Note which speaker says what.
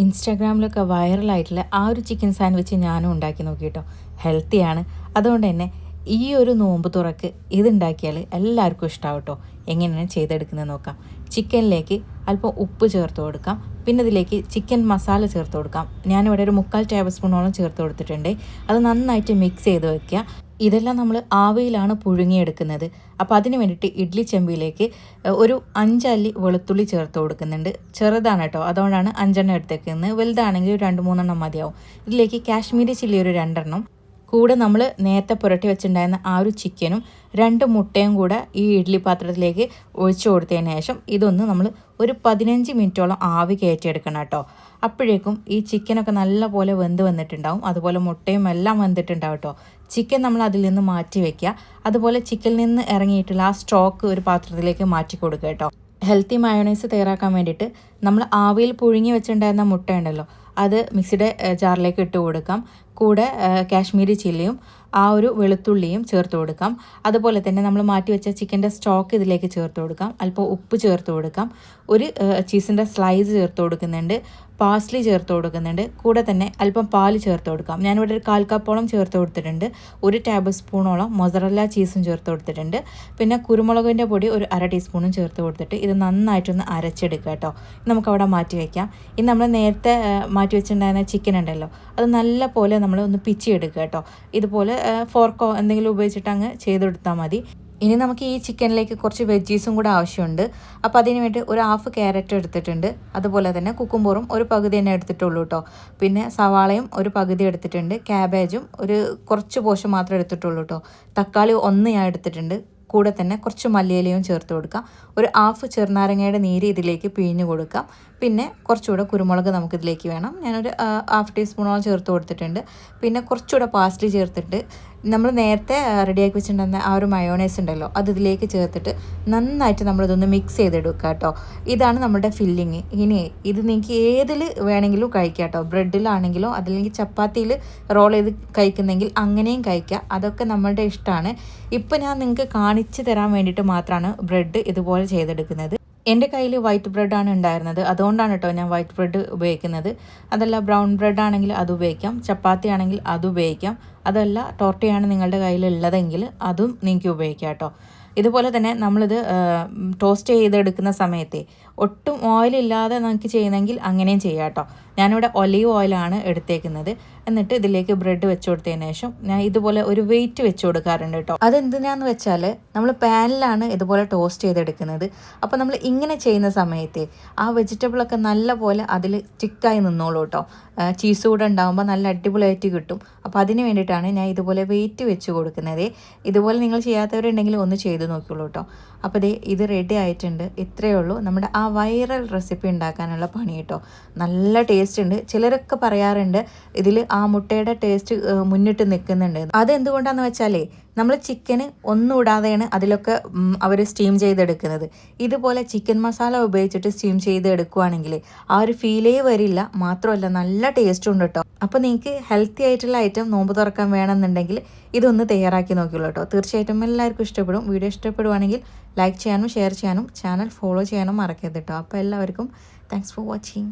Speaker 1: ഇൻസ്റ്റാഗ്രാമിലൊക്കെ വൈറലായിട്ടുള്ള ആ ഒരു chicken sandwich ഞാനും ഉണ്ടാക്കി നോക്കി കേട്ടോ. ഹെൽത്തിയാണ്. അതുകൊണ്ട് തന്നെ ഈ ഒരു നോമ്പ് തുറക്ക് ഇതുണ്ടാക്കിയാൽ എല്ലാവർക്കും ഇഷ്ടമാവും കേട്ടോ. എങ്ങനെയാണ് ചെയ്തെടുക്കുന്നത് നോക്കാം. ചിക്കനിലേക്ക് അല്പം ഉപ്പ് ചേർത്ത് കൊടുക്കാം. പിന്നെ ഇതിലേക്ക് ചിക്കൻ മസാല ചേർത്ത് കൊടുക്കാം. ഞാനിവിടെ ഒരു 3/4 ടേബിൾ സ്പൂണോളം ചേർത്ത് കൊടുത്തിട്ടുണ്ട്. അത് നന്നായിട്ട് മിക്സ് ചെയ്ത് വയ്ക്കുക. ഇതെല്ലാം നമ്മൾ ആവിയിലാണ് പുഴുങ്ങിയെടുക്കുന്നത്. അപ്പോൾ അതിന് വേണ്ടിയിട്ട് ഇഡ്ഡലി ചെമ്പിലേക്ക് ഒരു 5 അല്ലി വെളുത്തുള്ളി ചേർത്ത് കൊടുക്കുന്നുണ്ട്. ചെറുതാണ് കേട്ടോ, അതുകൊണ്ടാണ് 5 എടുത്തേക്കുന്നത്. വലുതാണെങ്കിൽ 2-3 മതിയാവും. ഇതിലേക്ക് കാശ്മീരി ചില്ലി ഒരു 2 കൂടെ നമ്മൾ നേരത്തെ പുരട്ടി വെച്ചിട്ടുണ്ടായിരുന്ന ആ ഒരു ചിക്കനും 2 മുട്ടയും കൂടെ ഈ ഇഡ്ഡലി പാത്രത്തിലേക്ക് ഒഴിച്ചു കൊടുത്തതിന് ശേഷം ഇതൊന്ന് നമ്മൾ ഒരു 15 മിനിറ്റോളം ആവി കയറ്റിയെടുക്കണം കേട്ടോ. അപ്പോഴേക്കും ഈ ചിക്കനൊക്കെ നല്ലപോലെ വെന്ത് വന്നിട്ടുണ്ടാവും. അതുപോലെ മുട്ടയും എല്ലാം വെന്തിട്ടുണ്ടാവും കേട്ടോ. ചിക്കൻ നമ്മൾ അതിൽ നിന്ന് മാറ്റി വയ്ക്കുക. അതുപോലെ ചിക്കനിൽ നിന്ന് ഇറങ്ങിയിട്ടുള്ള ആ സ്റ്റോക്ക് ഒരു പാത്രത്തിലേക്ക് മാറ്റി കൊടുക്കുക കേട്ടോ. ഹെൽത്തി മയോണൈസ് തയ്യാറാക്കാൻ വേണ്ടിയിട്ട് നമ്മൾ ആവിയിൽ പുഴുങ്ങി വെച്ചിട്ടുണ്ടായിരുന്ന മുട്ട ഉണ്ടല്ലോ, അത് മിക്സിയുടെ ജാറിലേക്ക് ഇട്ട് കൊടുക്കാം. കൂടെ കാശ്മീരി ചില്ലിയും ആ ഒരു വെളുത്തുള്ളിയും ചേർത്ത് കൊടുക്കാം. അതുപോലെ തന്നെ നമ്മൾ മാറ്റി വെച്ച ചിക്കൻ്റെ സ്റ്റോക്ക് ഇതിലേക്ക് ചേർത്ത് കൊടുക്കാം. അല്പം ഉപ്പ് ചേർത്ത് കൊടുക്കാം. ഒരു ചീസിൻ്റെ സ്ലൈസ് ചേർത്ത് കൊടുക്കുന്നുണ്ട്. പാസ്ലി ചേർത്ത് കൊടുക്കുന്നുണ്ട്. കൂടെ തന്നെ അല്പം പാൽ ചേർത്ത് കൊടുക്കാം. ഞാനിവിടെ ഒരു 1/4 കപ്പോളം ചേർത്ത് കൊടുത്തിട്ടുണ്ട്. 1 ടേബിൾ സ്പൂണോളം മൊസറല്ല ചീസും ചേർത്ത് കൊടുത്തിട്ടുണ്ട്. പിന്നെ കുരുമുളകിൻ്റെ പൊടി ഒരു 1/2 ടീസ്പൂണും ചേർത്ത് കൊടുത്തിട്ട് ഇത് നന്നായിട്ടൊന്ന് അരച്ചെടുക്കുക കേട്ടോ. നമുക്കവിടെ മാറ്റി വയ്ക്കാം. ഇനി നമ്മൾ നേരത്തെ മാറ്റി വെച്ചിട്ടുണ്ടായിരുന്ന ചിക്കൻ ഉണ്ടല്ലോ, അത് നല്ല പോലെ നമ്മൾ ഒന്ന് പിച്ചിയെടുക്കുക കേട്ടോ. ഇതുപോലെ ഫോർക്കോ എന്തെങ്കിലും ഉപയോഗിച്ചിട്ട് അങ്ങ് ചെയ്തെടുത്താൽ മതി. ഇനി നമുക്ക് ഈ ചിക്കനിലേക്ക് കുറച്ച് വെജീസും കൂടെ ആവശ്യമുണ്ട്. അപ്പോൾ അതിന് വേണ്ടി ഒരു 1/2 ക്യാരറ്റ് എടുത്തിട്ടുണ്ട്. അതുപോലെ തന്നെ കുക്കുംബറും ഒരു പകുതി തന്നെ എടുത്തിട്ടുള്ളൂ കേട്ടോ. പിന്നെ സവാളയും ഒരു പകുതി എടുത്തിട്ടുണ്ട്. ക്യാബേജും ഒരു കുറച്ച് പോർഷൻ മാത്രമേ എടുത്തിട്ടുള്ളൂ കേട്ടോ. തക്കാളി 1 ഞാൻ എടുത്തിട്ടുണ്ട്. കൂടെ തന്നെ കുറച്ച് മല്ലിയിലയും ചേർത്ത് കൊടുക്കാം. ഒരു 1/2 ചെറുനാരങ്ങയുടെ നീര് ഇതിലേക്ക് പിഴിഞ്ഞ് കൊടുക്കാം. പിന്നെ കുറച്ചുകൂടെ കുരുമുളക് നമുക്കിതിലേക്ക് വേണം. ഞാനൊരു 1/2 ടീസ്പൂണോളം ചേർത്ത് കൊടുത്തിട്ടുണ്ട്. പിന്നെ കുറച്ചുകൂടെ പാസ്ലി ചേർത്തിട്ട് നമ്മൾ നേരത്തെ റെഡിയാക്കി വെച്ചിട്ടുണ്ടെന്ന ആ ഒരു മയോണൈസ് ഉണ്ടല്ലോ, അത് ഇതിലേക്ക് ചേർത്തിട്ട് നന്നായിട്ട് നമ്മളിതൊന്ന് മിക്സ് ചെയ്തെടുക്കുക കേട്ടോ. ഇതാണ് നമ്മുടെ ഫില്ലിങ്. ഇനി ഇത് നിങ്ങൾക്ക് ഏതിൽ വേണമെങ്കിലും കഴിക്കാം കേട്ടോ. ബ്രെഡിലാണെങ്കിലോ അതല്ലെങ്കിൽ ചപ്പാത്തിയിൽ റോൾ ചെയ്ത് കഴിക്കുന്നെങ്കിൽ അങ്ങനെയും കഴിക്കാം. അതൊക്കെ നമ്മളുടെ ഇഷ്ടമാണ്. ഇപ്പം ഞാൻ നിങ്ങൾക്ക് കാണിച്ചു തരാൻ വേണ്ടിയിട്ട് മാത്രമാണ് ബ്രെഡ് ഇതുപോലെ ചെയ്തെടുക്കുന്നത്. എൻ്റെ കയ്യിൽ വൈറ്റ് ബ്രെഡാണ് ഉണ്ടായിരുന്നത്. അതുകൊണ്ടാണ് കേട്ടോ ഞാൻ വൈറ്റ് ബ്രെഡ് ഉപയോഗിക്കുന്നത്. അതല്ല ബ്രൗൺ ബ്രെഡ് ആണെങ്കിൽ അത് ഉപയോഗിക്കാം. ചപ്പാത്തി ആണെങ്കിൽ അത് ഉപയോഗിക്കാം. അതല്ല ടോർട്ടയാണ് നിങ്ങളുടെ കയ്യിലുള്ളതെങ്കിൽ അതും നിങ്ങൾക്ക് ഉപയോഗിക്കാം കേട്ടോ. ഇതുപോലെ തന്നെ നമ്മളിത് ടോസ്റ്റ് ചെയ്തെടുക്കുന്ന സമയത്തെ ഒട്ടും ഓയിലില്ലാതെ നമുക്ക് ചെയ്യുന്നെങ്കിൽ അങ്ങനെയും ചെയ്യാം കേട്ടോ. ഞാനിവിടെ ഒലീവ് ഓയിലാണ് എടുത്തേക്കുന്നത്. എന്നിട്ട് ഇതിലേക്ക് ബ്രെഡ് വെച്ച് കൊടുത്തതിന് ശേഷം ഞാൻ ഇതുപോലെ ഒരു വെയിറ്റ് വെച്ച് കൊടുക്കാറുണ്ട് കേട്ടോ. അതെന്തിനാന്ന് വെച്ചാൽ നമ്മൾ പാനിലാണ് ഇതുപോലെ ടോസ്റ്റ് ചെയ്തെടുക്കുന്നത്. അപ്പോൾ നമ്മൾ ഇങ്ങനെ ചെയ്യുന്ന സമയത്തെ ആ വെജിറ്റബിളൊക്കെ നല്ല പോലെ അതിൽ സ്റ്റിക്കായി നിന്നോളൂ കേട്ടോ. ചീസ് കൂടെ ഉണ്ടാകുമ്പോൾ നല്ല അടിപൊളിയായിട്ട് കിട്ടും. അപ്പോൾ അതിന് വേണ്ടിയിട്ടാണ് ഞാൻ ഇതുപോലെ വെയിറ്റ് വെച്ച് കൊടുക്കുന്നത്. ഇതുപോലെ നിങ്ങൾ ചെയ്യാത്തവരുണ്ടെങ്കിൽ ഒന്ന് ചെയ്ത് നോക്കിയുള്ളൂ കേട്ടോ. അപ്പോൾ ഇത് റെഡി ആയിട്ടുണ്ട്. ഇത്രയേ ഉള്ളൂ നമ്മുടെ ആ വൈറൽ റെസിപ്പി ഉണ്ടാക്കാനുള്ള പണി കേട്ടോ. നല്ല ടേസ്റ്റ് ഉണ്ട്. ചിലരൊക്കെ പറയാറുണ്ട് ഇതിൽ ആ മുട്ടയുടെ ടേസ്റ്റ് മുന്നിട്ട് നിൽക്കുന്നുണ്ട്. അതെന്തുകൊണ്ടാണെന്ന് വെച്ചാലേ നമ്മൾ ചിക്കന് ഒന്നും ഇടാതെയാണ് അതിലൊക്കെ അവർ സ്റ്റീം ചെയ്തെടുക്കുന്നത്. ഇതുപോലെ ചിക്കൻ മസാല ഉപയോഗിച്ചിട്ട് സ്റ്റീം ചെയ്തെടുക്കുകയാണെങ്കിൽ ആ ഒരു ഫീലേ വരില്ല. മാത്രമല്ല നല്ല ടേസ്റ്റും ഉണ്ട് കേട്ടോ. അപ്പോൾ നിങ്ങൾക്ക് ഹെൽത്തി ആയിട്ടുള്ള ഐറ്റം നോമ്പ് തുറക്കാൻ വേണമെന്നുണ്ടെങ്കിൽ ഇതൊന്ന് തയ്യാറാക്കി നോക്കിയുള്ളൂ കേട്ടോ. തീർച്ചയായിട്ടും എല്ലാവർക്കും ഇഷ്ടപ്പെടും. വീഡിയോ ഇഷ്ടപ്പെടുവാണെങ്കിൽ ലൈക്ക് ചെയ്യാനും ഷെയർ ചെയ്യാനും ചാനൽ ഫോളോ ചെയ്യാനും മറക്കരുത് കേട്ടോ. അപ്പോൾ എല്ലാവർക്കും താങ്ക്സ് ഫോർ വാച്ചിങ്.